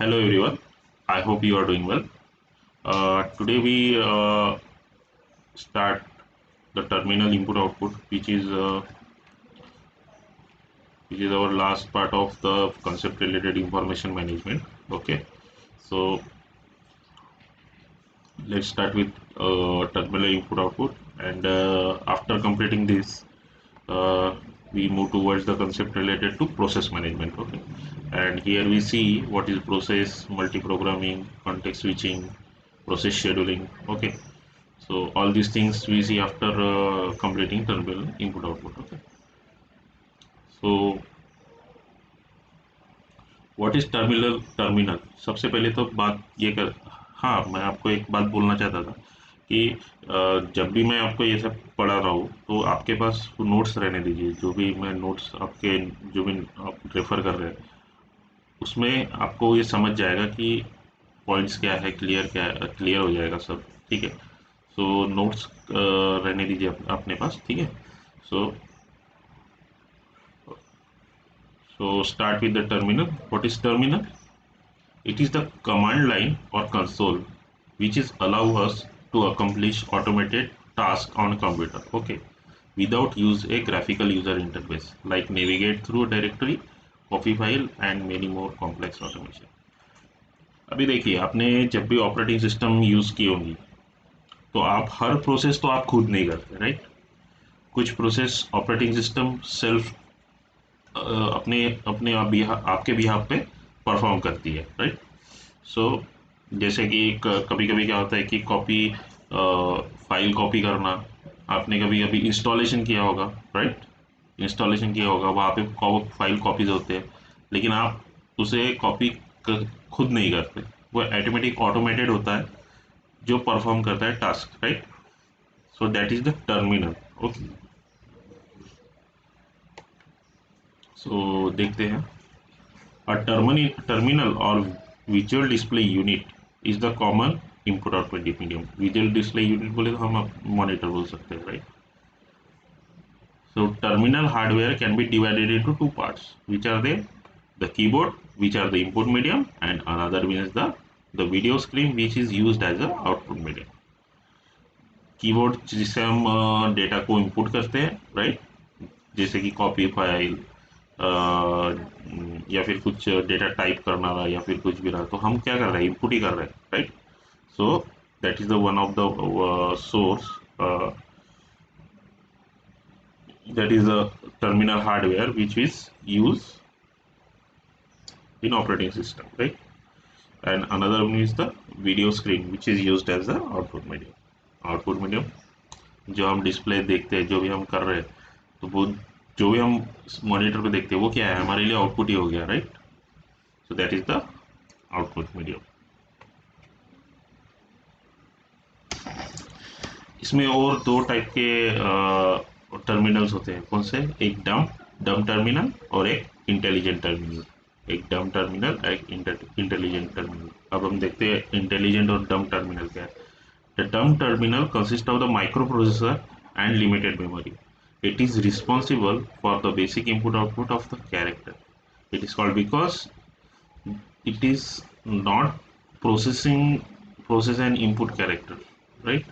Hello everyone, I hope you are doing well. Today we start the terminal input output, which is our last part of the concept related information management. Okay, so let's start with terminal input output, and after completing this, uh, we move towards the concept related to process management. Okay, and here we see what is process, multi-programming, context switching, process scheduling. Okay, so all these things we see after completing terminal input output. Okay, so what is terminal सबसे पहले तो बात ये कर। हाँ, मैं आपको एक बात बोलना चाहता था कि जब भी मैं आपको ये सब पढ़ा रहा हूँ तो आपके पास नोट्स रहने दीजिए। जो भी मैं नोट्स आपके जो भी आप रेफर कर रहे हैं उसमें आपको ये समझ जाएगा कि पॉइंट्स क्या है, क्लियर हो जाएगा सब। ठीक है, सो नोट्स रहने दीजिए अपने पास। ठीक है, सो start with the terminal. What is terminal? It is the command line or console which is allow us to accomplish automated tasks on a computer. Okay, without use a graphical user interface like navigate through a directory, copy file and many more complex automation. अभी देखिए, आपने जब भी operating system use की होंगी तो आप हर process तो आप खुद नहीं करते, राइट। कुछ प्रोसेस ऑपरेटिंग सिस्टम सेल्फ अपने अपने आपके बिहाफ पे परफॉर्म करती है, राइट। सो जैसे कि कभी कभी क्या होता है कि फाइल कॉपी करना। आपने कभी कभी इंस्टॉलेशन किया होगा, राइट। इंस्टॉलेशन किया होगा, वहाँ पे फाइल कॉपीज होते हैं, लेकिन आप उसे खुद नहीं करते। वो ऑटोमेटेड होता है जो परफॉर्म करता है task, right. So that is the terminal. Okay, so देखते हैं। A terminal or visual display unit is the common input output medium. Visual display unit बोले तो हम मॉनिटर बोल सकते हैं, right? So terminal hardware can be divided into two parts, which are the keyboard, which are the input medium, and another one is the video screen, which is used as a output medium. Keyboard जिससे हम data को input करते हैं, right. जैसे कि copy file या फिर कुछ डेटा टाइप करना रहा या फिर कुछ भी रहा, तो हम क्या कर रहे हैं, इनपुट ही कर रहे हैं, right. So that is the one of the source, that is a terminal hardware which is used in operating system, right. And another one is the video screen which is used as the output medium जो हम display देखते हैं, जो भी हम कर रहे हैं, तो वो जो भी हम मॉनिटर पे देखते हैं वो क्या है, हमारे लिए आउटपुट ही हो गया, right. So that is the output medium. इसमें और दो टाइप के टर्मिनल्स होते हैं। कौन से? एक डम टर्मिनल और एक इंटेलिजेंट टर्मिनल। एक डम टर्मिनल, एक इंटेलिजेंट टर्मिनल। अब हम देखते हैं इंटेलिजेंट और डम टर्मिनल क्या है। The term terminal consists of the microprocessor and limited memory. It is responsible for the basic input output of the character. It is called because it is not process an input character, right?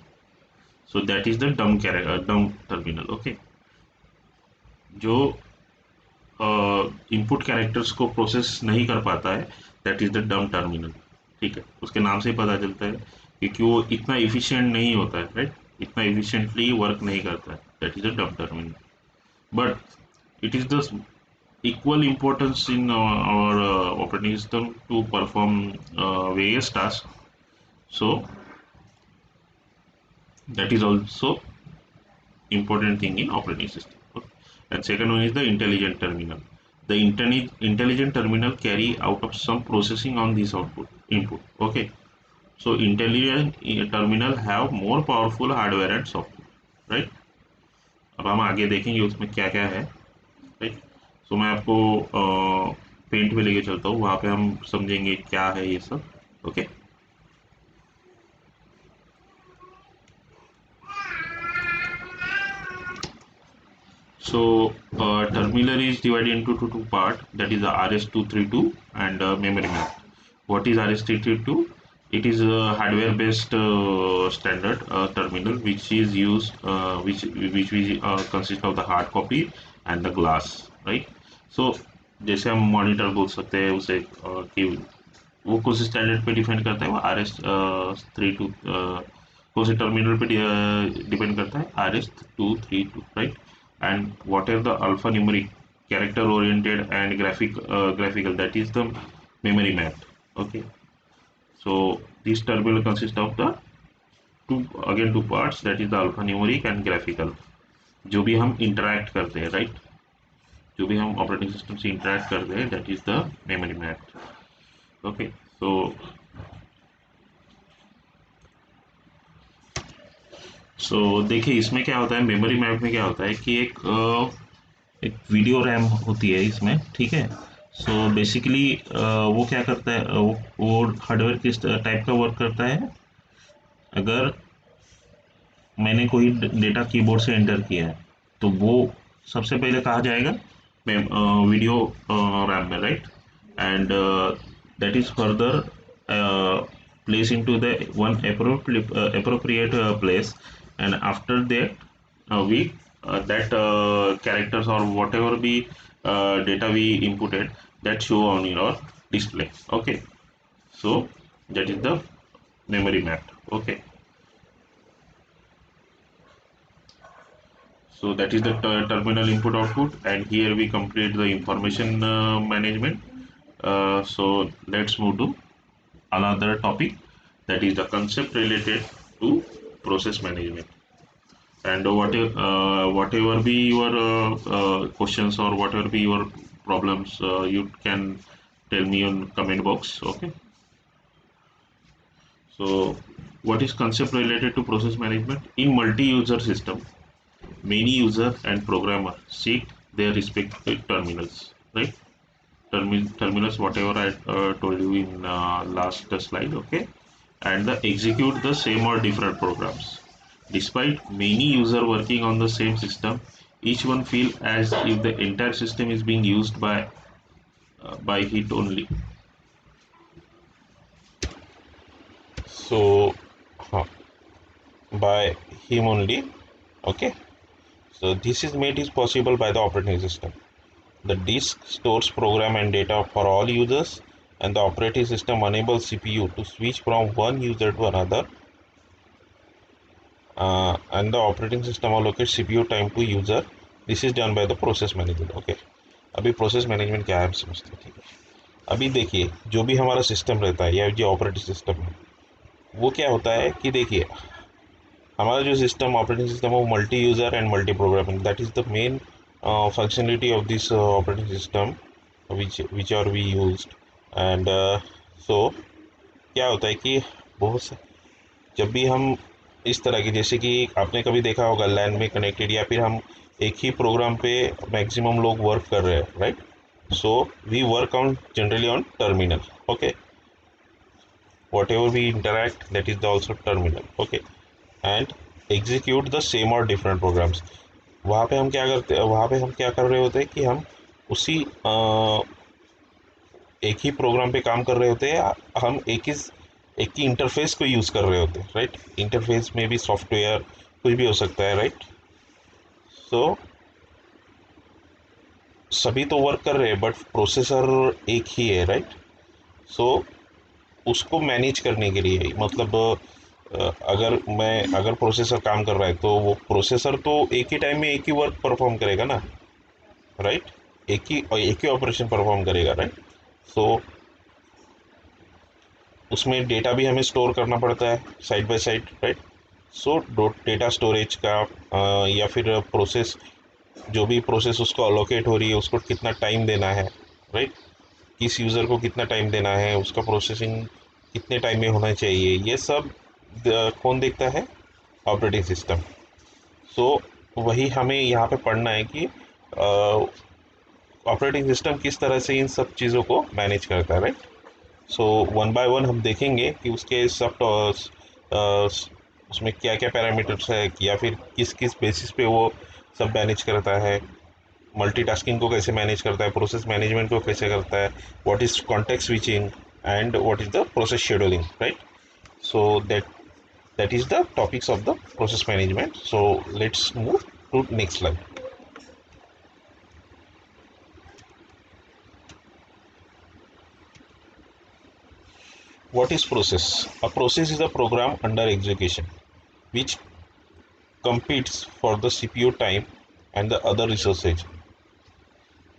So that is the dumb terminal. Okay, जो input characters को process नहीं कर पाता है, that is the डम terminal. ठीक है, उसके नाम से ही पता चलता है क्योंकि वो इतना इफिशिएंट नहीं होता है, राइट। इतना इफिशिएंटली वर्क नहीं करता है, दैट इज द डम terminal. But it is the equal importance in our operating system to perform various tasks. So that is also important thing in operating system. Okay. And second one is the intelligent terminal. The intelligent terminal carry out of some processing on this input. Okay, so intelligent terminal have more powerful hardware and software, right। अब हम आगे देखेंगे उसमें क्या क्या है, right. सो मैं आपको पेंट में लेके चलता हूँ, वहाँ पे हम समझेंगे क्या है ये सब। Okay, so terminal is divided into two part, that is the RS232 and memory map. What is RS-332? It is a hardware-based standard terminal which is used, which we consist of the hard copy and the glass, right? So जैसे हम monitor बोल सकते हैं उसे कि वो कौन से स्टैंडर्ड पे डिपेंड करता है, वो RS-32 कौन से टर्मिनल पे डिपेंड करता है, RS-232, right? And what are the alpha numeric character oriented and graphical, that is the memory map. Okay, so this terminal consists of the two parts, that is the alphanumeric and graphical. जो भी हम interact करते हैं, right? जो भी हम operating system से interact करते हैं, that is the memory map. Okay, so देखिए इसमें क्या होता है, मेमोरी मैप में क्या होता है कि एक वीडियो रैम होती है इसमें, ठीक है? सो बेसिकली वो क्या करता है, वो हार्डवेयर किस टाइप का वर्क करता है? अगर मैंने कोई डेटा कीबोर्ड से एंटर किया है तो वो सबसे पहले कहा जाएगा वीडियो रैम में, right? And that is further place into the one appropriate place, and after that we that characters or whatever be data we inputted, that show on your display. Okay, so that is the memory map. Okay, so that is the terminal input output, and here we complete the information management. So let's move to another topic, that is the concept related to process management. And whatever be your questions or whatever be your problems, you can tell me on comment box. Okay, so what is concept related to process management? In multi-user system, many user and programmer seek their respective terminals, right? Terminals, whatever I told you in last slide. Okay, and execute the same or different programs. Despite many user working on the same system, each one feel as if the entire system is being used by it only. So by him only. Okay, so this is made is possible by the operating system. The disk stores program and data for all users, and the operating system enables CPU to switch from one user to another, and the operating system allocates CPU time to user. This is done by the process management. Okay, अभी process management क्या है हम समझते हैं, ठीक है? अभी देखिए जो भी हमारा सिस्टम रहता है या जो ऑपरेटिंग सिस्टम है, वो क्या होता है कि देखिए हमारा जो सिस्टम ऑपरेटिंग सिस्टम है वो multi user and multi programming, that is the main functionality of this operating system which are we used. And so क्या होता है कि बहुत से जब भी हम इस तरह की, जैसे कि आपने कभी देखा होगा लैन में कनेक्टेड, या फिर हम एक ही प्रोग्राम पे मैक्सिमम लोग वर्क कर रहे हैं, right? So we work on generally on terminal. Okay, whatever we interact, that is the also terminal. Okay, and execute the same or different programs. वहाँ पे हम क्या करते हैं, वहाँ पे हम क्या कर रहे होते हैं कि हम उसी एक ही प्रोग्राम पे काम कर रहे होते हैं, हम एक ही इंटरफेस को यूज़ कर रहे होते हैं, राइट? इंटरफेस में भी सॉफ्टवेयर कुछ भी हो सकता है, राइट? सो सभी तो वर्क कर रहे हैं बट प्रोसेसर एक ही है, राइट? सो उसको मैनेज करने के लिए, मतलब अगर प्रोसेसर काम कर रहा है तो वो प्रोसेसर तो एक ही टाइम में एक ही वर्क परफॉर्म करेगा ना, राइट? एक ही ऑपरेशन परफॉर्म करेगा, राइट? सो उसमें डेटा भी हमें स्टोर करना पड़ता है side by side, right? So data storage का या फिर प्रोसेस, जो भी प्रोसेस उसको अलोकेट हो रही है उसको कितना टाइम देना है, राइट? किस यूज़र को कितना टाइम देना है, उसका प्रोसेसिंग कितने टाइम में होना चाहिए, ये सब कौन देखता है? Operating system. सो वही हमें यहाँ पे पढ़ना है कि ऑपरेटिंग सिस्टम किस तरह से इन सब चीज़ों को मैनेज करता है, right? So one by one हम देखेंगे कि उसके सब उसमें क्या क्या पैरामीटर्स है, या फिर किस किस बेसिस पे वो सब मैनेज करता है, मल्टीटास्किंग को कैसे मैनेज करता है, प्रोसेस मैनेजमेंट को कैसे करता है, what is context switching, and what is the process scheduling, right? So that is the topics of the process management. So let's move to next slide. What is process? A process is a program under execution which competes for the CPU time and the other resources.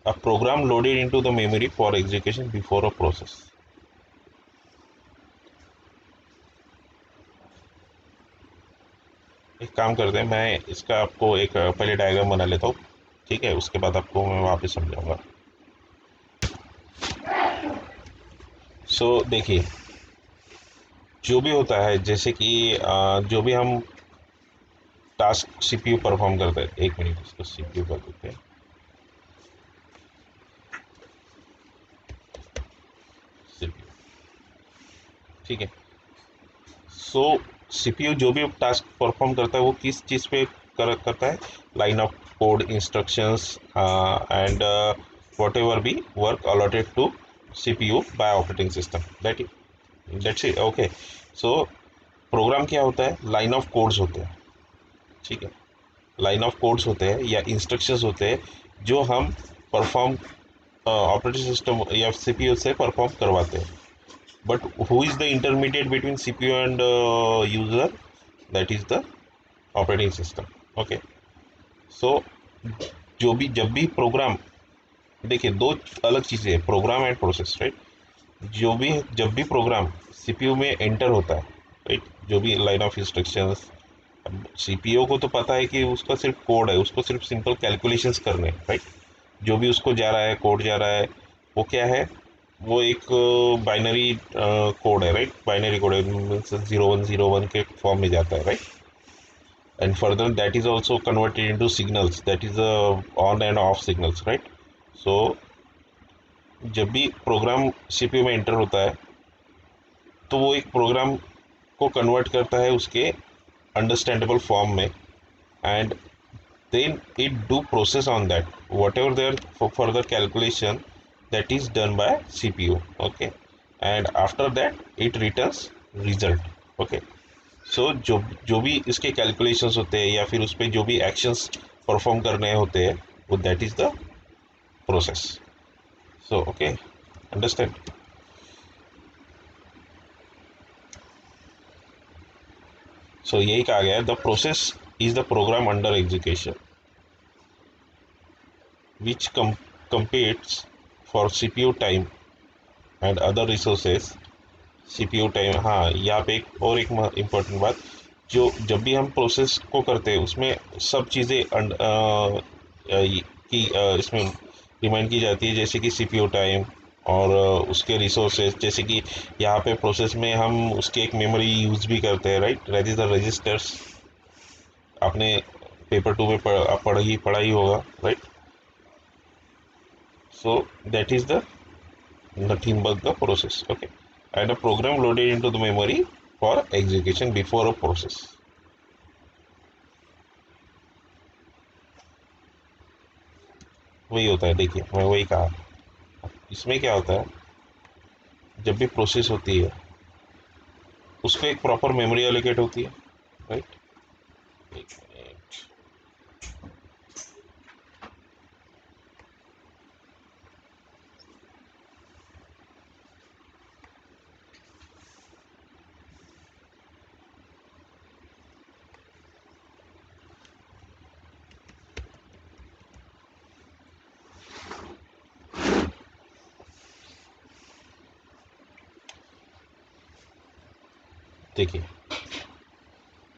A program loaded into the memory for execution before a process. एक काम करते हैं, मैं इसका आपको एक पहले diagram बना लेता हूँ, ठीक है, उसके बाद आपको मैं वहाँ पे समझाऊंगा। सो देखिए, जो भी होता है, जैसे कि जो भी हम टास्क सीपीयू परफॉर्म करते हैं, एक मिनट इसको सीपीयू कर देते हैं, सीपीयू, ठीक है। सो सीपीयू जो भी टास्क परफॉर्म करता है वो किस चीज़ पे करता है, line of code, instructions and whatever be work allotted to CPU by operating system, that's it, okay. So program क्या होता है, लाइन ऑफ कोड्स होते हैं, ठीक है, लाइन ऑफ कोड्स होते हैं या इंस्ट्रक्शंस होते हैं जो हम परफॉर्म ऑपरेटिंग सिस्टम या सीपीयू से परफॉर्म करवाते हैं। but who is the intermediate between CPU and user? That is the operating system, okay। so जब भी प्रोग्राम, देखिए दो अलग चीज़ें हैं, प्रोग्राम एंड प्रोसेस, राइट। जब भी प्रोग्राम सीपीयू में एंटर होता है, राइट, जो भी लाइन ऑफ इंस्ट्रक्शंस, सीपीयू को तो पता है कि उसका सिर्फ कोड है, उसको सिर्फ सिंपल कैलकुलेशंस करने हैं, राइट। जो भी उसको जा रहा है, कोड जा रहा है, वो क्या है, वो एक बाइनरी कोड है, राइट, बाइनरी कोड है, 0101 के फॉर्म में जाता है, right. And further that is also converted into signals, that is on and off signals, right. So जब भी प्रोग्राम सीपीयू में एंटर होता है तो वो एक प्रोग्राम को कन्वर्ट करता है उसके अंडरस्टैंडेबल फॉर्म में, and then it do process on that whatever their further calculation that is done by CPU, okay, and after that it returns result, okay। so जो भी इसके calculations होते हैं या फिर उस पर जो भी actions perform करने होते हैं वो that is the process। so okay, understand। so यही कहा गया है, the process is the program under execution which competes for CPU time and other resources। CPU time, हाँ, यहाँ पे एक और एक इम्पोर्टेंट बात, जो जब भी हम प्रोसेस को करते हैं उसमें सब चीज़ें की इसमें रिमाइंड की जाती है, जैसे कि सीपीयू टाइम और उसके रिसोर्सेज, जैसे कि यहाँ पे प्रोसेस में हम उसकी एक मेमोरी यूज़ भी करते हैं, right, that is the registers. आपने पेपर 2 में पढ़ा ही होगा, right. So that is the nothing but the process, okay, and a program loaded into the memory for execution before a process। वही होता है, देखिए मैं वही कहा, इसमें क्या होता है, जब भी प्रोसेस होती है उसको एक प्रॉपर मेमोरी एलोकेट होती है, राइट। एक मिनट, देखिए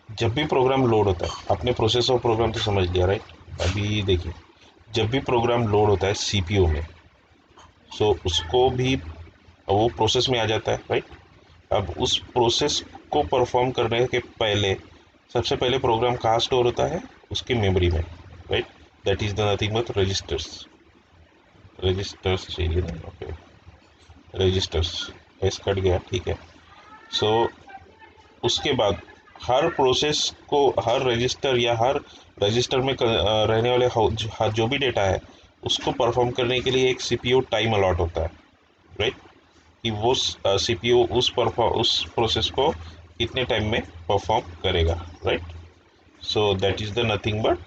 जब भी प्रोग्राम लोड होता है, आपने प्रोसेस और प्रोग्राम तो समझ लिया, राइट। अभी देखिए, जब भी प्रोग्राम लोड होता है सीपीयू में, सो उसको भी वो प्रोसेस में आ जाता है, राइट। अब उस प्रोसेस को परफॉर्म करने के पहले सबसे पहले प्रोग्राम कहाँ स्टोर होता है, उसकी मेमोरी में, right, that is the nothing but registers. Registers चाहिए ना, ओके, रजिस्टर्स, एस कट गया, ठीक है। सो उसके बाद हर प्रोसेस को, हर रजिस्टर या हर रजिस्टर में रहने वाले जो भी डेटा है उसको परफॉर्म करने के लिए एक सीपीयू टाइम अलॉट होता है, राइट। कि वो सीपीयू उस प्रोसेस को कितने टाइम में परफॉर्म करेगा, right. So that is the nothing but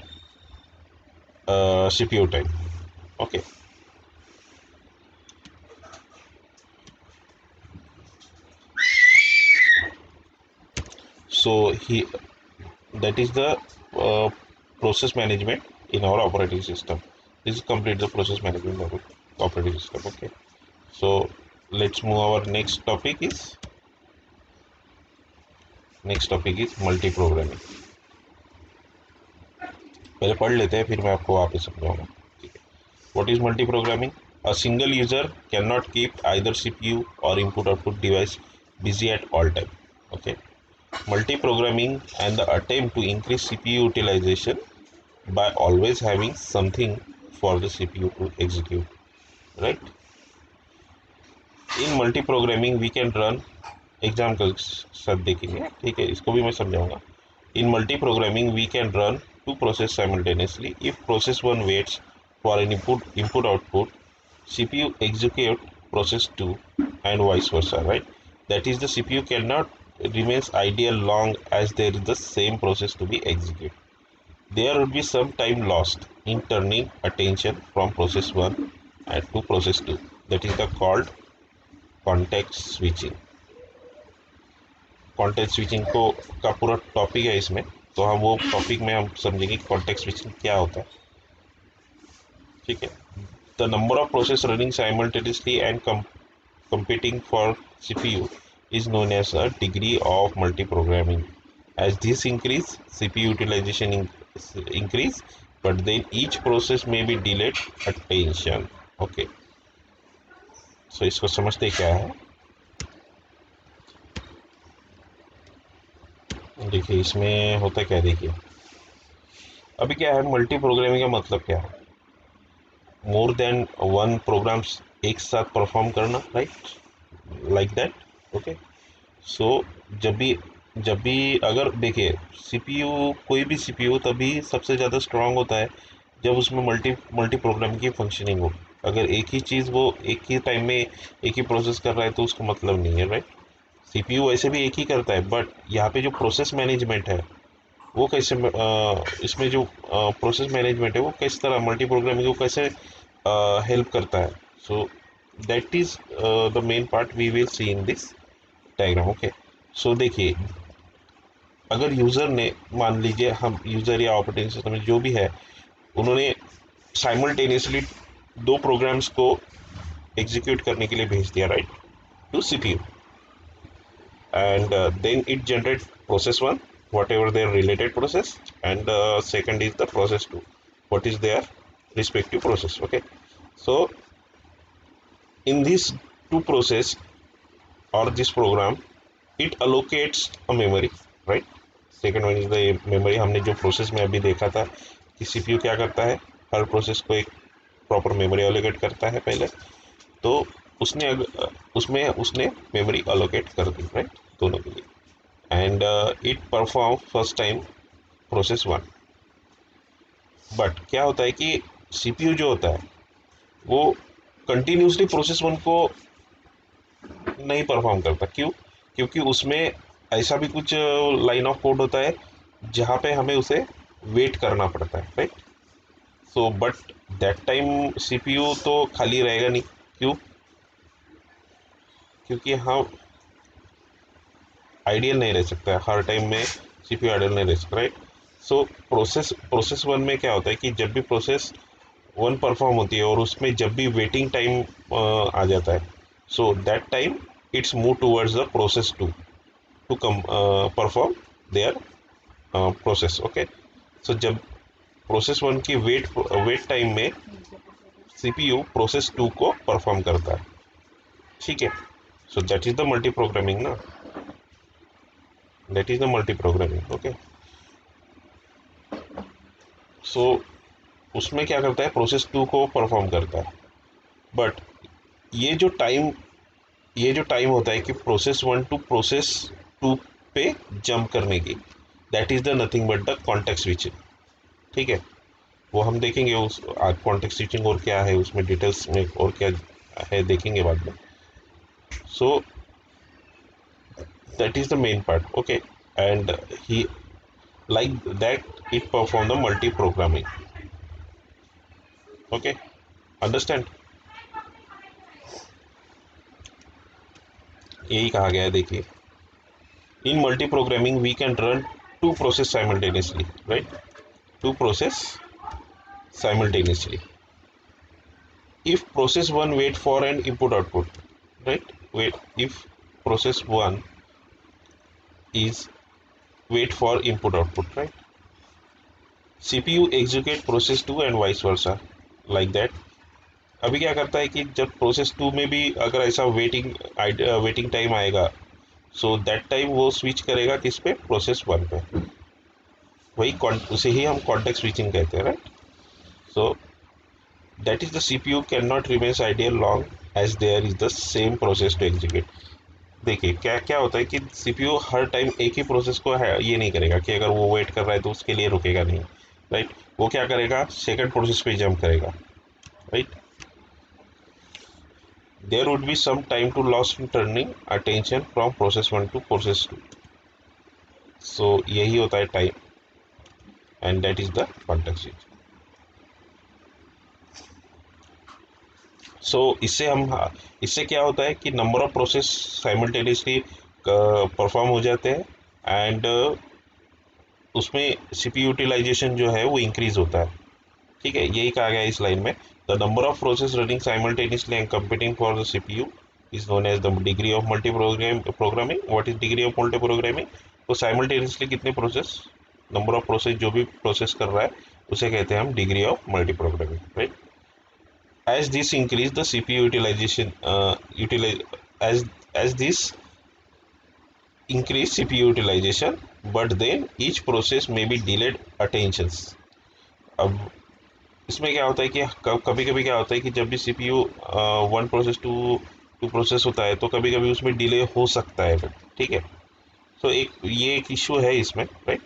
CPU time. Okay, so he that is the uh, process management in our operating system. This is complete the process management of operating system. Okay, so let's move. Our next topic is multi programming. पहले पढ़ लेते हैं, फिर मैं आपको वापस समझाऊंगा। ठीक है, what is multi programming? A single user cannot keep either CPU or input output device busy at all time. Okay, multi-programming and the attempt to increase CPU utilization by always having something for the CPU to execute, right? In multi-programming we can run exam का साथ देखेंगे, ठीक है, इसको भी मैं समझाऊंगा। In multi-programming we can run two processes simultaneously. If process 1 waits for an input output, CPU execute process 2 and vice versa, right? That is, the CPU cannot remains idle long as there is the same process to be executed. There would be some time lost in turning attention from process 1 and to process 2. That is the called context switching. Context switching को का पूरा topic है इसमें, तो हम वो topic में हम समझेंगे कॉन्टेक्स्ट स्विचिंग क्या होता है। ठीक है, the number of process running simultaneously and competing for CPU is known as a degree of multi-programming. As this increase, CPU utilization increase, but then each process may be delayed attention. Okay, so इसको समझते क्या है। देखिए इसमें होता क्या है, देखिए अभी क्या है, मल्टी प्रोग्रामिंग का मतलब क्या है, मोर देन वन प्रोग्राम्स एक साथ परफॉर्म करना, right, like that. Okay, so जब भी अगर देखिए सीपीयू, कोई भी सीपीयू तभी सबसे ज़्यादा स्ट्रांग होता है जब उसमें मल्टी प्रोग्राम की फंक्शनिंग हो। अगर एक ही चीज़ वो एक ही टाइम में एक ही प्रोसेस कर रहा है तो उसको मतलब नहीं है, राइट। सीपीयू वैसे भी एक ही करता है, बट यहाँ पे जो प्रोसेस मैनेजमेंट है वो कैसे इसमें जो प्रोसेस मैनेजमेंट है वो किस तरह मल्टी प्रोग्रामिंग को कैसे हेल्प करता है। So that is the main part we will see in this diagram. Okay, so देखिए अगर यूज़र ने, मान लीजिए हम यूज़र या ऑपरेटिंग सिस्टम में जो भी है, उन्होंने साइमल्टेनियसली दो प्रोग्राम्स को एग्जीक्यूट करने के लिए भेज दिया, right, to CPU, and then it generate process 1 whatever their related process, and second is the process 2 what is their respective process. Okay, so in these two process or this program, it allocates a memory, right. second one is the memory. हमने जो process में अभी देखा था कि CPU क्या करता है, हर प्रोसेस को एक प्रॉपर मेमोरी अलोकेट करता है पहले, तो उसने मेमोरी अलोकेट कर दी, राइट, दोनों के लिए, and it perform first time process 1। But क्या होता है कि सीपीयू जो होता है वो कंटिन्यूसली प्रोसेस 1 को नहीं परफॉर्म करता। क्यों? क्योंकि उसमें ऐसा भी कुछ लाइन ऑफ कोड होता है जहाँ पे हमें उसे वेट करना पड़ता है, right. So but that time CPU तो खाली रहेगा नहीं। क्यों? क्योंकि हम आइडियल नहीं रह सकता है हर टाइम में, सीपीयू आइडियल नहीं रह सकता, राइट। सो प्रोसेस 1 में क्या होता है कि जब भी प्रोसेस 1 परफॉर्म होती है और उसमें जब भी वेटिंग टाइम आ जाता है, so that time it's move towards the process 2 to come perform there process. Okay, so जब प्रोसेस 1 की वेट टाइम में सीपीयू प्रोसेस 2 को परफॉर्म करता है, ठीक है। So that is the multi programming ना, that is the multi programming. Okay, so उसमें क्या करता है, प्रोसेस 2 को परफॉर्म करता है। बट ये जो टाइम होता है कि प्रोसेस 1 टू प्रोसेस 2 पे जंप करने की, that is the nothing but the context switching. ठीक है, वो हम देखेंगे उस कॉन्टेक्स्ट स्विचिंग और क्या है उसमें डिटेल्स में और क्या है देखेंगे बाद में। So that is the main part. Okay, and he like that it perform the multi programming. Okay, understand? यही कहा गया है, देखिए, in multi programming we can run two process simultaneously, right? Two process simultaneously. If process 1 wait for an input output, right? Wait, if process 1 is wait for input output, right? CPU execute process 2 and vice versa, like that. अभी क्या करता है कि जब process 2 में भी अगर ऐसा वेटिंग टाइम आएगा, सो दैट टाइम वो स्विच करेगा किस पे, प्रोसेस 1 पे। वही उसे ही हम कॉन्टेक्स्ट स्विचिंग कहते हैं, right? So that is the CPU can not remains ideal long as there is the same process to execute. देखिए क्या क्या होता है कि सीपीयू हर टाइम एक ही प्रोसेस को है ये नहीं करेगा कि अगर वो वेट कर रहा है तो उसके लिए रुकेगा नहीं, राइट? वो क्या करेगा, सेकंड प्रोसेस पे जंप करेगा, right? There would be some time to loss in turning attention from process 1 to process 2. So यही होता है time, and that is the context switch. So इससे क्या होता है कि number of process simultaneously perform हो जाते हैं, एंड उसमें सीपीयू यूटिलाइजेशन जो है वो इंक्रीज होता है। ठीक है, यही कहा गया है इस लाइन में, the number of process running simultaneously and competing for the CPU is known as the degree of programming. What is degree of multi programming? तो साइमल्टेनियसली कितने प्रोसेस, नंबर ऑफ प्रोसेस जो भी प्रोसेस कर रहा है उसे कहते हैं हम degree of multi programming, right? As this increase the CPU utilisation as this increase CPU utilization, but then each process may be delayed attentions. अब इसमें क्या होता है कि कभी कभी क्या होता है कि जब भी CPU one process to process होता है तो कभी कभी उसमें डिले हो सकता है, ठीक है? तो ये एक इशू है इसमें, राइट?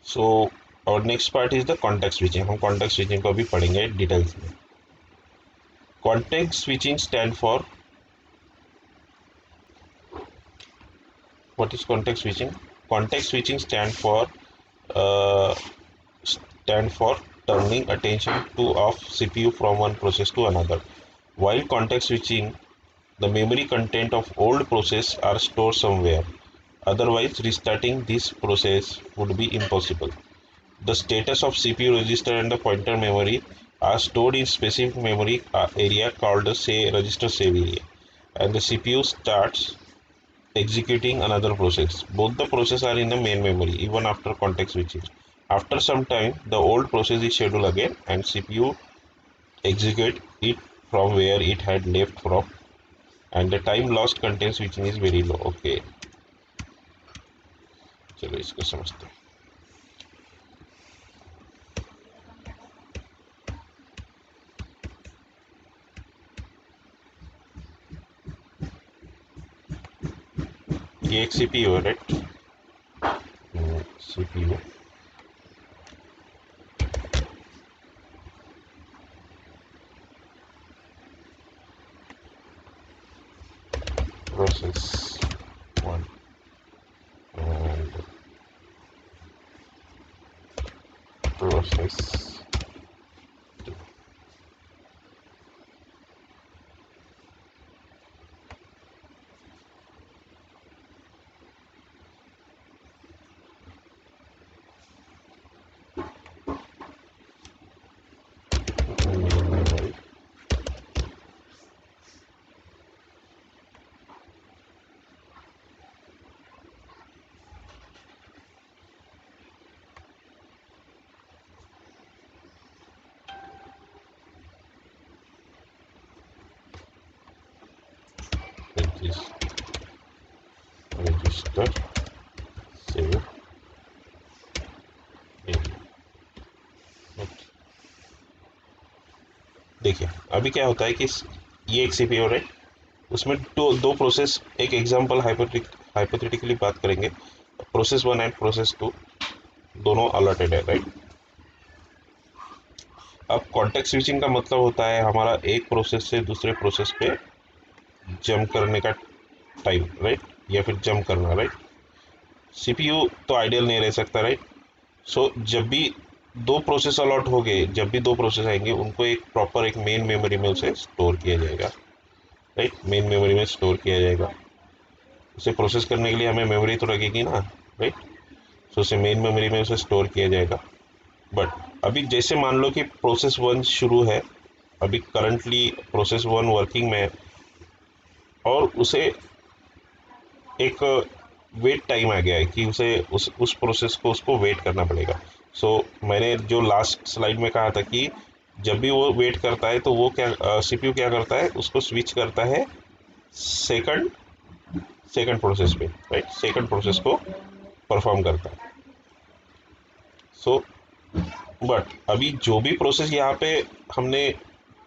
सो और next part is the context switching. हम कॉन्टेक्स्ट स्विचिंग को अभी पढ़ेंगे डिटेल्स में। Context switching stand for, what is context switching? Context switching uh, stand for turning attention to of CPU from one process to another. While context switching, the memory content of old process are stored somewhere. Otherwise, restarting this process would be impossible. The status of CPU register and the pointer memory are stored in specific memory area called the register save area, and the CPU starts executing another process. Both the processes are in the main memory even after context switching. After some time, the old process is scheduled again and CPU execute it from where it had left from, and the time lost content switching is very low. Okay, चलो इसको समझते हैं। ये एक CPU है, right? CPU process 1 and process 2. Main memory. Which is register save area. देखिए अभी क्या होता है कि ये एक सीपीयू है, उसमें दो प्रोसेस, एक एग्जांपल हाइपोथेटिकली बात करेंगे। प्रोसेस 1 एंड प्रोसेस 2 दोनों अलर्टेड है, राइट? अब कॉन्टेक्स्ट स्विचिंग का मतलब होता है हमारा एक प्रोसेस से दूसरे प्रोसेस पे जंप करने का टाइम, राइट, या फिर जंप करना, राइट। सीपीयू तो आइडियल नहीं रह सकता, राइट। सो जब भी दो प्रोसेस अलॉट हो गए, जब भी दो प्रोसेस आएंगे उनको एक प्रॉपर एक मेन मेमोरी में उसे स्टोर किया जाएगा, राइट। मेन मेमोरी में स्टोर किया जाएगा। उसे प्रोसेस करने के लिए हमें मेमोरी तो लगेगी ना, राइट। सो उसे मेन मेमोरी में उसे स्टोर किया जाएगा। बट अभी जैसे मान लो कि प्रोसेस वन शुरू है, अभी करंटली प्रोसेस वन वर्किंग में है, और उसे एक वेट टाइम आ गया है कि उसे उस प्रोसेस को उसको वेट करना पड़ेगा। सो मैंने जो लास्ट स्लाइड में कहा था कि जब भी वो वेट करता है तो वो क्या, सीपीयू क्या करता है, उसको स्विच करता है सेकंड सेकंड प्रोसेस पे, राइट, सेकंड प्रोसेस को परफॉर्म करता है। सो बट अभी जो भी प्रोसेस यहाँ पे हमने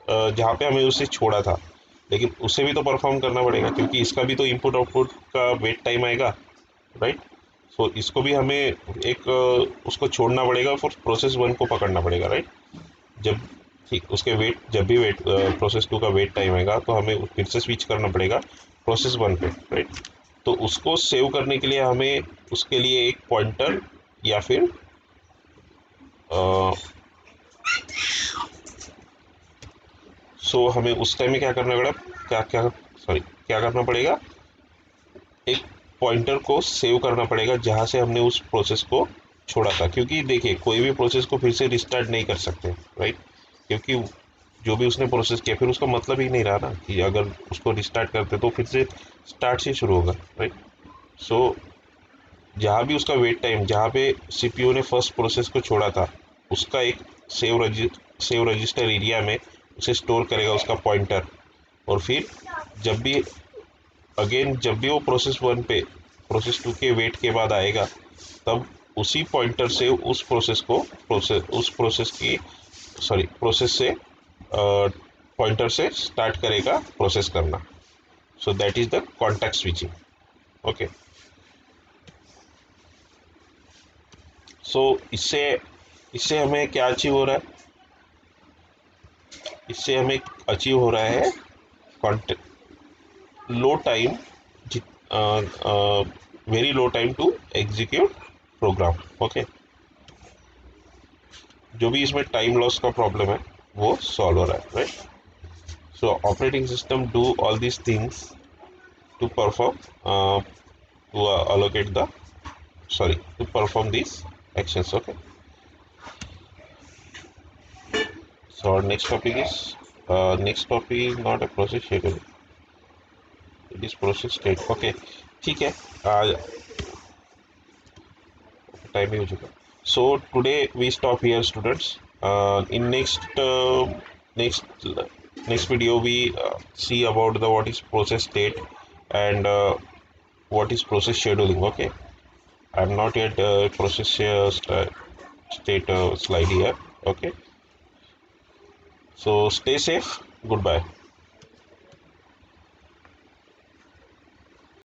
जहाँ पे हमें उसे छोड़ा था, लेकिन उसे भी तो परफॉर्म करना पड़ेगा क्योंकि इसका भी तो इनपुट आउटपुट का वेट टाइम आएगा, राइट। सो इसको भी हमें एक उसको छोड़ना पड़ेगा, फिर प्रोसेस वन को पकड़ना पड़ेगा, राइट। जब ठीक उसके वेट जब भी वेट प्रोसेस टू का वेट टाइम आएगा तो हमें फिर से स्विच करना पड़ेगा प्रोसेस वन पे, राइट। तो उसको सेव करने के लिए हमें उसके लिए एक पॉइंटर या फिर हमें उस टाइम में क्या करना पड़ेगा, क्या क्या सॉरी क्या करना पड़ेगा, एक पॉइंटर को सेव करना पड़ेगा जहाँ से हमने उस प्रोसेस को छोड़ा था। क्योंकि देखिए कोई भी प्रोसेस को फिर से रिस्टार्ट नहीं कर सकते, राइट। क्योंकि जो भी उसने प्रोसेस किया फिर उसका मतलब ही नहीं रहा ना कि अगर उसको रिस्टार्ट करते तो फिर से स्टार्ट से शुरू होगा, राइट। सो जहाँ भी उसका वेट टाइम, जहाँ पे सीपीयू ने फर्स्ट प्रोसेस को छोड़ा था, उसका एक सेव रजिस्टर एरिया में उसे स्टोर करेगा उसका पॉइंटर। और फिर जब भी अगेन जब भी वो प्रोसेस वन पे प्रोसेस टू के वेट के बाद आएगा, तब उसी पॉइंटर से उस प्रोसेस की प्रोसेस से पॉइंटर से स्टार्ट करेगा प्रोसेस करना। So that is the context switching, okay. So इससे इससे हमें क्या अचीव हो रहा है, इससे हमें अचीव हो रहा है low time, very low time to execute program, okay. जो भी इसमें टाइम लॉस का प्रॉब्लम है वो सॉल्व हो रहा है, right. So operating system do all these things to perform to allocate the to perform these actions, okay. So our next topic is not a process schedule, it is process state, okay। ठीक है, आज time ही हो चुका। So today we stop here students. In next video we see about the what is process state and what is process scheduling, okay। I'm not yet process state slide here, okay। So stay safe, goodbye।